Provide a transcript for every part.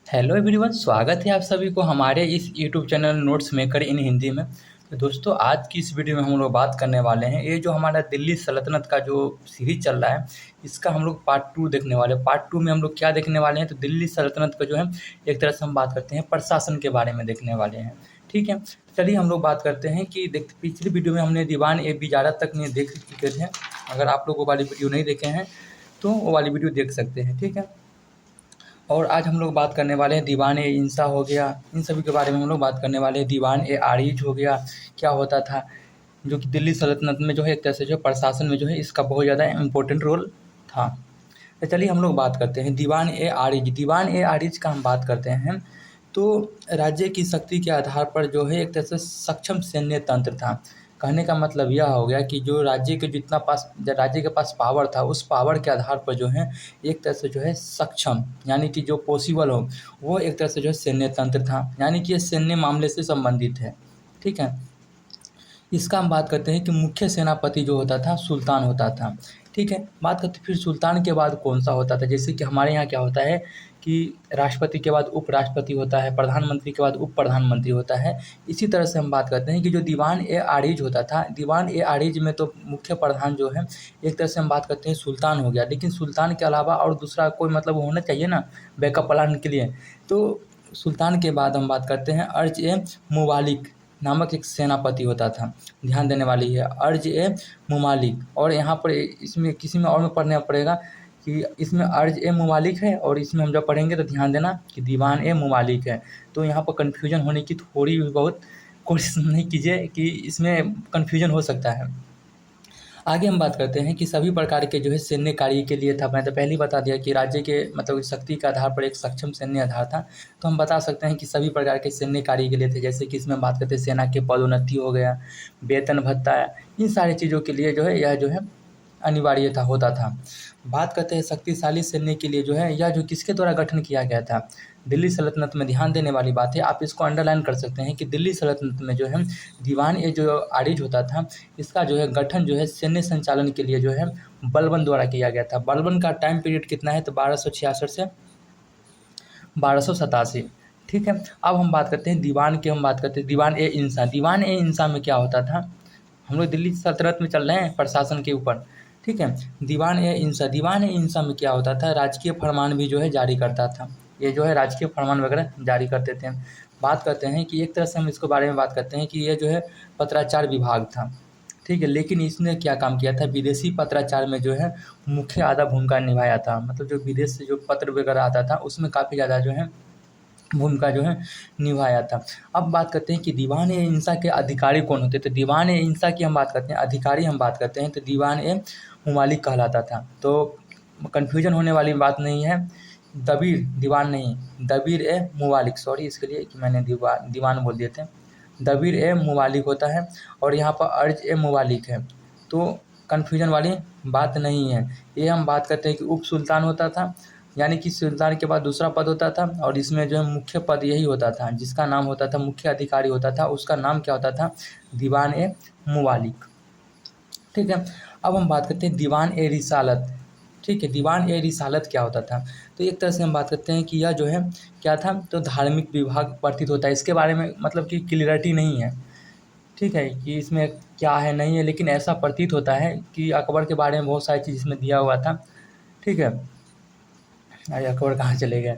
Hello everyone, स्वागत है आप सभी को हमारे इस यूट्यूब चैनल नोट्स मेकर इन हिंदी में। तो दोस्तों, आज की इस वीडियो में हम लोग बात करने वाले हैं, ये जो हमारा दिल्ली सल्तनत का जो सीरीज चल रहा है, इसका हम लोग पार्ट 2 देखने वाले हैं। पार्ट 2 में हम लोग क्या देखने वाले हैं, तो दिल्ली सल्तनत का जो है एक तरह से हम बात करते हैं प्रशासन के बारे में देखने वाले हैं। ठीक है, चलिए हम लोग बात करते हैं कि पिछली वीडियो में हमने दीवान ए बिजारत तक नहीं देख चुके थे। अगर आप लोग वो वाली वीडियो नहीं देखे हैं तो वो वाली वीडियो देख सकते हैं। ठीक है, और आज हम लोग बात करने वाले हैं दीवान ए इंसा हो गया, इन सभी के बारे में हम लोग बात करने वाले हैं। दीवान ए आरिज हो गया, क्या होता था, जो कि दिल्ली सल्तनत में जो है एक तरह से जो प्रशासन में जो है इसका बहुत ज़्यादा इम्पोर्टेंट रोल था। तो चलिए हम लोग बात करते हैं दीवान ए आरिज। दीवान ए आरिज का हम बात करते हैं तो राज्य की शक्ति के आधार पर जो है एक तरह से सक्षम सैन्य तंत्र था। कहने का मतलब यह हो गया कि जो राज्य के पास पावर था, उस पावर के आधार पर जो है एक तरह से जो है सक्षम, यानी कि जो पॉसिबल हो, वो एक तरह से जो है सैन्य तंत्र था, यानी कि ये सैन्य मामले से संबंधित है। ठीक है, इसका हम बात करते हैं कि मुख्य सेनापति जो होता था सुल्तान होता था। ठीक है, बात करते फिर सुल्तान के बाद कौन सा होता था। जैसे कि हमारे यहाँ क्या होता है कि राष्ट्रपति के बाद उपराष्ट्रपति होता है, प्रधानमंत्री के बाद उप प्रधानमंत्री होता है। इसी तरह से हम बात करते हैं कि जो दीवान ए आरिज होता था, दीवान ए आरिज में तो मुख्य प्रधान जो है एक तरह से हम बात करते हैं सुल्तान हो गया, लेकिन सुल्तान के अलावा और दूसरा कोई मतलब होना चाहिए ना बैकअप प्लान के लिए। तो सुल्तान के बाद हम बात करते हैं अर्ज ए मुबालिक नामक एक सेनापति होता था। ध्यान देने वाली है अर्ज ए मुमालिक, और यहाँ पर इसमें किसी में और में पढ़ना पड़ेगा कि इसमें अर्ज ए मुमालिक है, और इसमें हम जब पढ़ेंगे तो ध्यान देना कि दीवान ए मुमालिक है। तो यहाँ पर कन्फ्यूजन होने की थोड़ी भी बहुत कोशिश नहीं कीजिए कि इसमें कन्फ्यूजन हो सकता है। आगे हम बात करते हैं कि सभी प्रकार के जो है सैन्य कार्य के लिए था। मैं तो पहले ही बता दिया कि राज्य के मतलब शक्ति के आधार पर एक सक्षम सैन्य आधार था। तो हम बता सकते हैं कि सभी प्रकार के सैन्य कार्य के लिए थे। जैसे कि इसमें बात करते हैं सेना के पदोन्नति हो गया, वेतन भत्ता, इन सारी चीज़ों के लिए जो है यह जो है अनिवार्य था, होता था। बात करते हैं शक्तिशाली सैन्य के लिए जो है यह जो किसके द्वारा गठन किया गया था, दिल्ली सल्तनत में। ध्यान देने वाली बात है, आप इसको अंडरलाइन कर सकते हैं कि दिल्ली सल्तनत में जो है दीवान ए जो आरिज होता था, इसका जो है गठन जो है सैन्य संचालन के लिए जो है बलबन द्वारा किया गया था। बलबन का टाइम पीरियड कितना है, तो 1266 से 1287। ठीक है, अब हम बात करते हैं दीवान ए इंसा। दीवान ए इंसा में क्या होता था, हम लोग दिल्ली सल्तनत में चल रहे हैं प्रशासन के ऊपर। ठीक है, दीवान ए इंसा में क्या होता था, राजकीय फरमान भी जो है जारी करता था। ये जो है राजकीय फरमान वगैरह जारी करते थे। बात करते हैं कि एक तरह से हम इसके बारे में बात करते हैं कि ये जो है पत्राचार विभाग था। ठीक है, लेकिन इसने क्या काम किया था, विदेशी पत्राचार में जो है मुख्य आधा भूमिका निभाया था। मतलब जो विदेश से जो पत्र वगैरह आता था उसमें काफ़ी ज़्यादा जो है भूमिका जो है निभाया था। अब बात करते हैं कि दीवान ए इंसा के अधिकारी कौन होते थे। दीवान ए इंसा की हम बात करते हैं, अधिकारी हम बात करते हैं तो दीवान ए मुमालिक कहलाता था। तो कन्फ्यूजन होने वाली बात नहीं है, दीवान नहीं, दबीर ए मुबालिक, सॉरी इसके लिए कि मैंने दीवान बोल दिए थे। दबीर ए मुबालिक होता है और यहाँ पर अर्ज ए मुबालिक है, तो कन्फ्यूजन वाली बात नहीं है। ये हम बात करते हैं कि उप सुल्तान होता था, यानी कि सुल्तान के बाद दूसरा पद होता था, और इसमें जो है मुख्य पद यही होता था, जिसका नाम होता था मुख्य अधिकारी होता था, उसका नाम क्या होता था, दीवान ए मुबालिक। ठीक है, अब हम बात करते हैं दीवान ए रिसालत। ठीक है, दीवान ए रिसालत क्या होता था, तो एक तरह से हम बात करते हैं कि यह जो है क्या था, तो धार्मिक विभाग प्रतीत होता है। इसके बारे में मतलब कि क्लियरिटी नहीं है, ठीक है, कि इसमें क्या है नहीं है, लेकिन ऐसा प्रतीत होता है कि अकबर के बारे में बहुत सारी चीज़ इसमें दिया हुआ था। ठीक है, अरे अकबर कहाँ चले गए,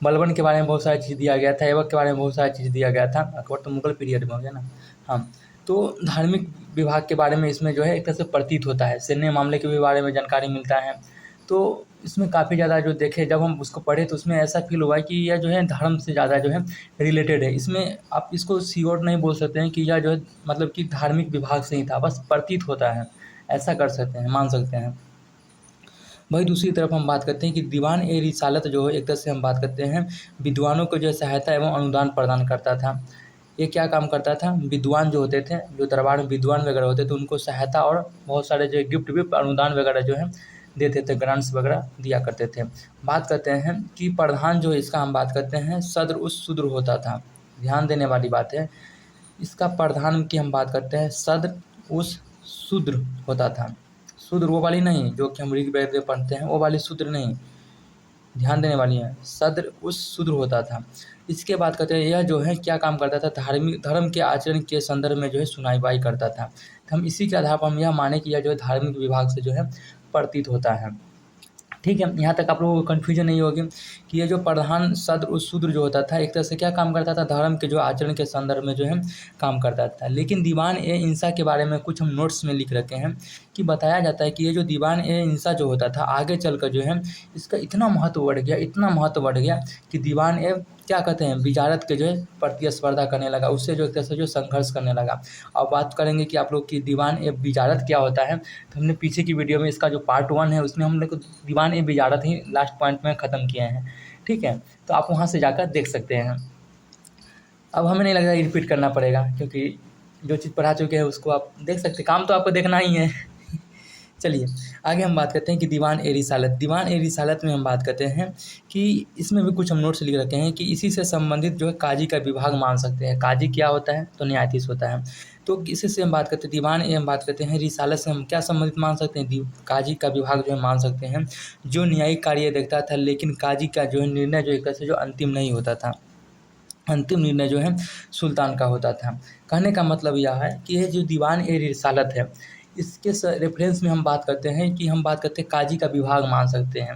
बलबन के बारे में बहुत सारी चीज़ दिया गया था, ऐबक के बारे में बहुत सारी चीज़ दिया गया था। अकबर तो मुगल पीरियड में हो गया ना। हाँ, तो धार्मिक विभाग के बारे में इसमें जो है एक तरह से प्रतीत होता है, सैन्य मामले के भी बारे में जानकारी मिलता है। तो इसमें काफ़ी ज़्यादा जो देखे, जब हम उसको पढ़े तो उसमें ऐसा फील हुआ कि यह जो है धर्म से ज़्यादा जो है रिलेटेड है। इसमें आप इसको श्योर नहीं बोल सकते हैं कि यह जो है मतलब कि धार्मिक विभाग से ही था, बस प्रतीत होता है, ऐसा कर सकते हैं, मान सकते हैं। वहीं दूसरी तरफ हम बात करते हैं कि दीवान ए रिसालत जो है एक तरह से हम बात करते हैं विद्वानों को जो है सहायता एवं अनुदान प्रदान करता था। ये क्या काम करता था, विद्वान जो होते थे, जो दरबार में विद्वान वगैरह होते थे, उनको सहायता और बहुत सारे जो गिफ्ट विफ्ट अनुदान वगैरह जो है देते थे, ग्रांट्स वगैरह दिया करते थे। बात करते हैं कि प्रधान जो है इसका हम बात करते हैं सद्र उस शूद्र होता था। ध्यान देने वाली बात है, इसका प्रधान की हम बात करते हैं सद्र उस शूद्र होता था। शूद्र वो वाली नहीं जो कि हम ऋग्वेद में पढ़ते हैं, वो वाली शूद्र नहीं, ध्यान देने वाली है, सद्र उस शूद्र होता था। इसके बाद कहते हैं यह जो है क्या काम करता था, धार्मिक धर्म के आचरण के संदर्भ में जो है सुनाई करता था। तो हम इसी के आधार पर हम यह माने कि यह जो है धार्मिक विभाग से जो है प्रतीत होता है। ठीक है, यहाँ तक आप लोगों को कन्फ्यूजन नहीं होगी कि ये जो प्रधान सद्र उस शूद्र जो होता था एक तरह से क्या काम करता था, धर्म के जो आचरण के संदर्भ में जो है काम करता था। लेकिन दीवान ए इंसा के बारे में कुछ हम नोट्स में लिख रखे हैं कि बताया जाता है कि ये जो दीवान ए इंसा जो होता था आगे चलकर जो है इसका इतना महत्व बढ़ गया, इतना महत्व बढ़ गया कि दीवान ए क्या कहते हैं विजारत के जो है प्रतिस्पर्धा करने लगा, उससे जो एक तरह से जो संघर्ष करने लगा। अब बात करेंगे कि आप लोग की दीवान ए विजारत क्या होता है, तो हमने पीछे की वीडियो में इसका जो पार्ट 1 है उसमें हम लोग दीवान ए विजारत ही लास्ट पॉइंट में ख़त्म किए हैं। ठीक है, तो आप वहाँ से जाकर देख सकते हैं। अब हमें नहीं लग रहा रिपीट करना पड़ेगा, क्योंकि जो चीज़ पढ़ा चुके हैं उसको आप देख सकते हैं, काम तो आपको देखना ही है। चलिए आगे हम बात करते हैं कि दीवान ए रिसालत। दीवान ए रिसालत में हम बात करते हैं कि इसमें भी कुछ हम नोट्स लिख रखे हैं कि इसी से संबंधित जो है काजी का विभाग मान सकते हैं। काजी क्या होता है, तो न्यायाधीश होता है। तो इसी से हम बात करते हैं दीवान ए हम बात करते हैं, रिसालत से हम क्या संबंधित मान सकते हैं, काजी का विभाग जो है मान सकते हैं, जो न्यायिक कार्य देखता था, लेकिन काजी का जो है निर्णय जो एक तरह से जो अंतिम नहीं होता था, अंतिम निर्णय जो है सुल्तान का होता था। कहने का मतलब यह है कि ये जो दीवान ए रिसालत है इसके रेफरेंस में हम बात करते हैं कि हम बात करते हैं काजी का विभाग मान सकते हैं।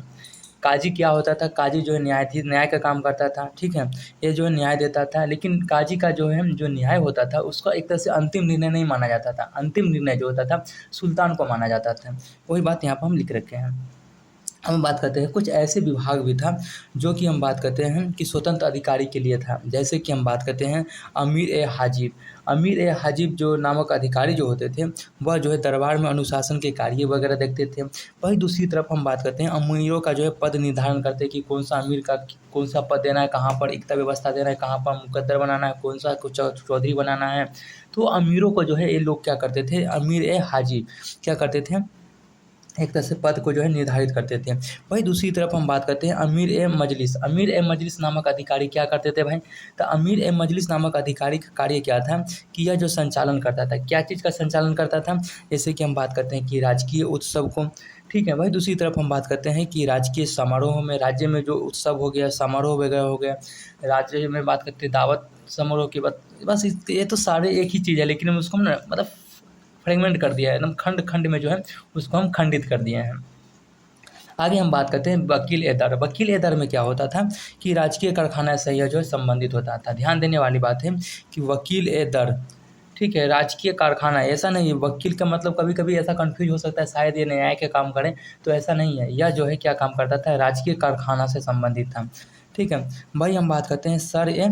काजी क्या होता था, काजी जो है न्याय का काम करता था। ठीक है, ये जो है न्याय देता था, लेकिन काजी का जो है जो न्याय होता था उसका एक तरह से अंतिम निर्णय नहीं माना जाता था। अंतिम निर्णय जो होता था सुल्तान को माना जाता था। वही बात यहाँ पर हम लिख रखे हैं। हम बात करते हैं कुछ ऐसे विभाग भी था जो कि हम बात करते हैं कि स्वतंत्र अधिकारी के लिए था। जैसे कि हम बात करते हैं अमीर ए हाजिब। अमीर ए हाजिब जो नामक अधिकारी जो होते थे वह जो है दरबार में अनुशासन के कार्य वगैरह देखते थे। वही दूसरी तरफ हम बात करते हैं अमीरों का जो है पद निर्धारण करते कि कौन सा अमीर का कौन सा पद देना है, कहाँ पर एकता व्यवस्था देना है, कहाँ पर मुकद्दर बनाना है, कौन सा चौधरी बनाना है। तो अमीरों को जो है ये लोग क्या करते थे, अमीर ए हाजिब क्या करते थे, एक तरह से पद को जो है निर्धारित करते थे। वही दूसरी तरफ हम बात करते हैं अमीर ए मजलिस। अमीर ए मजलिस नामक अधिकारी क्या करते थे भाई, तो अमीर ए मजलिस नामक अधिकारी का कार्य क्या था कि यह जो संचालन करता था, क्या चीज़ का संचालन करता था, जैसे कि हम बात करते हैं कि राजकीय उत्सव को। ठीक है, वही दूसरी तरफ हम बात करते हैं कि राजकीय समारोह में, राज्य में जो उत्सव हो गया, समारोह वगैरह हो गया, राज्य में बात करते हैं दावत समारोह की बात, बस ये तो सारे एक ही चीज़ है, लेकिन हम उसको ना मतलब फ्रेगमेंट कर दिया है, एकदम खंड खंड में जो है उसको हम खंडित कर दिए हैं। आगे हम बात करते हैं वकील ए दर। वकील ए दर में क्या होता था कि राजकीय कारखाना से यह जो है संबंधित होता था। ध्यान देने वाली बात है कि वकील ए दर, ठीक है, राजकीय कारखाना, ऐसा नहीं है वकील का मतलब, कभी कभी ऐसा कंफ्यूज हो सकता है शायद ये न्याय के काम करें, तो ऐसा नहीं है। यह जो है क्या काम करता था, राजकीय कारखाना से संबंधित था। ठीक है, भाई हम बात करते हैं सर ए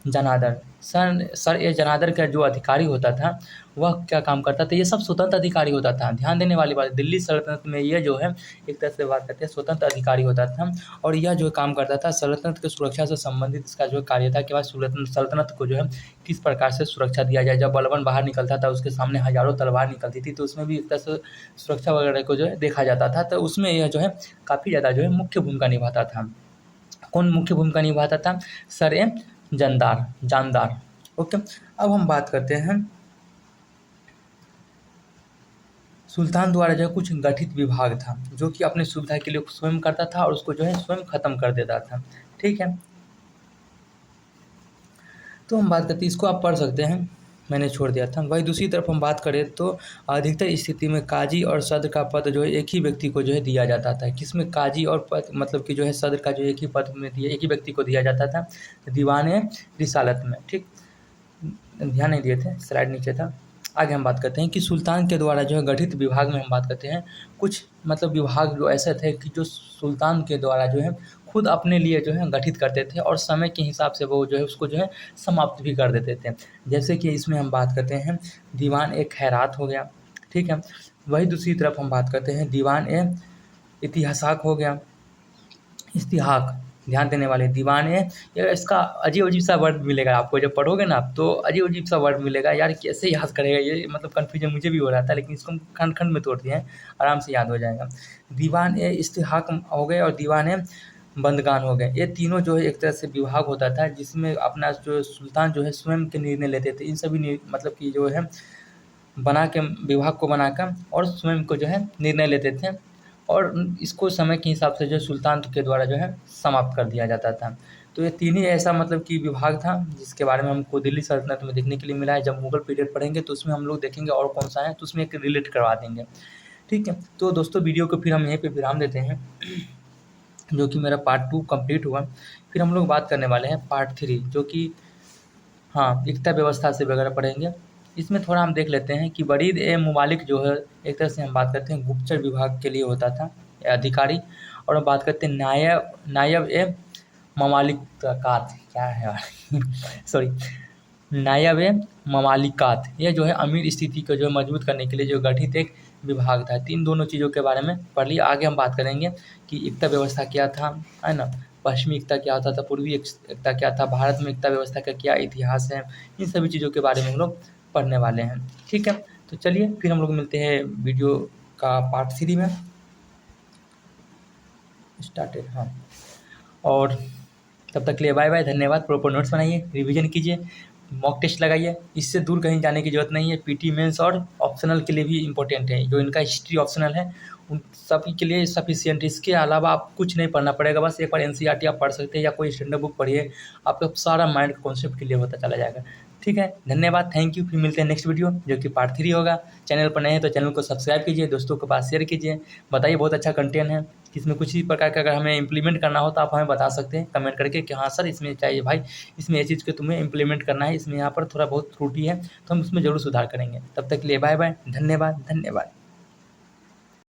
जनादर। सर ए जनादर का जो अधिकारी होता था वह क्या काम करता था, ये सब स्वतंत्र अधिकारी होता था। ध्यान देने वाली बात, दिल्ली सल्तनत में ये जो है एक तरह से बात करते हैं स्वतंत्र अधिकारी होता था, और यह जो काम करता था सल्तनत की सुरक्षा से संबंधित इसका जो कार्य था कि वह सल्तनत को जो है किस प्रकार से सुरक्षा दिया जाए। जब बलबन बाहर निकलता था उसके सामने हजारों तलवार निकलती थी, तो उसमें भी एक तरह से सुरक्षा वगैरह को जो है देखा जाता था। तो उसमें यह जो है काफ़ी ज़्यादा जो है मुख्य भूमिका निभाता था। कौन मुख्य भूमिका निभाता था, सर ए जानदार। ओके, अब हम बात करते हैं सुल्तान द्वारा जो है कुछ गठित विभाग था जो कि अपनी सुविधा के लिए स्वयं करता था और उसको जो है स्वयं खत्म कर देता था। ठीक है, तो हम बात करते हैं, इसको आप पढ़ सकते हैं, मैंने छोड़ दिया था। वही दूसरी तरफ हम बात करें तो अधिकतर स्थिति में काजी और सद्र का पद जो है एक ही व्यक्ति को जो है दिया जाता था। किसमें काजी और पद मतलब कि जो है सद्र का जो एक ही पद में दिया, एक ही व्यक्ति को दिया जाता था, दीवान रिसालत में। ठीक, ध्यान नहीं दिए थे, स्लाइड नीचे था। आगे हम बात करते हैं कि सुल्तान के द्वारा जो है गठित विभाग में हम बात करते हैं कुछ मतलब विभाग जो ऐसे थे कि जो सुल्तान के द्वारा जो है खुद अपने लिए जो है गठित करते थे और समय के हिसाब से वो जो है उसको जो है समाप्त भी कर देते थे। जैसे कि इसमें हम बात करते हैं दीवान ए खैरात हो गया। ठीक है, वही दूसरी तरफ हम बात करते हैं दीवान ए इतिहासाक हो गया, इस्तिहाक। ध्यान देने वाले दीवान है, यार इसका अजीब अजीब सा वर्ड मिलेगा आपको, जब पढ़ोगे ना आप तो अजीब अजीब सा वर्ड मिलेगा यार, कैसे याद करेगा ये, मतलब कन्फ्यूजन मुझे भी हो रहा था, लेकिन इसको हम खंड खंड में तोड़ दिए हैं, आराम से याद हो जाएगा। दीवान ए इस्तिहाक हो गए और दीवान ए बंदगान हो गए। ये तीनों जो है एक तरह से विभाग होता था जिसमें अपना जो सुल्तान जो है स्वयं के निर्णय लेते थे। इन सभी मतलब कि जो है बना के विभाग को बनाकर और स्वयं को जो है निर्णय लेते थे और इसको समय के हिसाब से जो सुल्तान के द्वारा जो है समाप्त कर दिया जाता था। तो ये तीन ही ऐसा मतलब कि विभाग था जिसके बारे में हमको दिल्ली सल्तनत में देखने के लिए मिला है। जब मुगल पीरियड पढ़ेंगे तो उसमें हम लोग देखेंगे और कौन सा है, तो उसमें एक रिलेट करवा देंगे। ठीक है, तो दोस्तों वीडियो को फिर हम यहीं पे विराम देते हैं, जो कि मेरा पार्ट 2 कंप्लीट हुआ। फिर हम लोग बात करने वाले हैं पार्ट 3, जो कि हाँ एकता व्यवस्था से वगैरह पढ़ेंगे। इसमें थोड़ा हम देख लेते हैं कि वरीद ए ममालिक जो है, एक तरह से हम बात करते हैं गुप्तचर विभाग के लिए होता था अधिकारी। और हम बात करते हैं नायब नायब ए ममालिकात, क्या है सॉरी, नायब ए ममालिकात, ये जो है अमीर स्थिति को जो मजबूत करने के लिए जो गठित एक विभाग था। तीन दोनों चीज़ों के बारे में पढ़ लिया। आगे हम बात करेंगे कि एकता व्यवस्था क्या था, है ना, पश्चिमी एकता क्या होता था, पूर्वी एकता क्या था, भारत में एकता व्यवस्था का क्या इतिहास है, इन सभी चीज़ों के बारे में हम लोग पढ़ने वाले हैं। ठीक है, तो चलिए फिर हम लोग मिलते हैं वीडियो का पार्ट 3 में। स्टार्टेड, हाँ। और तब तक के लिए बाय बाय, धन्यवाद। प्रॉपर नोट्स बनाइए, रिवीजन कीजिए, मॉक टेस्ट लगाइए। इससे दूर कहीं जाने की ज़रूरत नहीं है। पीटी मेंस और ऑप्शनल के लिए भी इम्पोर्टेंट है। जो इनका हिस्ट्री ऑप्शनल है उन सभी के लिए सफिशिएंट। इसके अलावा आप कुछ नहीं पढ़ना पड़ेगा, बस एक बार एनसीईआरटी आप पढ़ सकते हैं या कोई स्टैंडर्ड बुक पढ़िए, आपका सारा माइंड कॉन्सेप्ट क्लियर होता चला जाएगा। ठीक है, धन्यवाद, थैंक यू। फिर मिलते हैं नेक्स्ट वीडियो जो कि पार्ट 3 होगा। चैनल पर नए हैं तो चैनल को सब्सक्राइब कीजिए, दोस्तों के पास शेयर कीजिए, बताइए बहुत अच्छा कंटेंट है। इसमें कुछ ही प्रकार का अगर हमें इम्प्लीमेंट करना हो तो आप हमें बता सकते हैं कमेंट करके कि हाँ सर इसमें चाहिए भाई, इसमें ये चीज़ को तुम्हें इम्प्लीमेंट करना है, इसमें यहाँ पर थोड़ा बहुत त्रुटि है, तो हम उसमें ज़रूर सुधार करेंगे। तब तक के लिए बाय बाय, धन्यवाद धन्यवाद।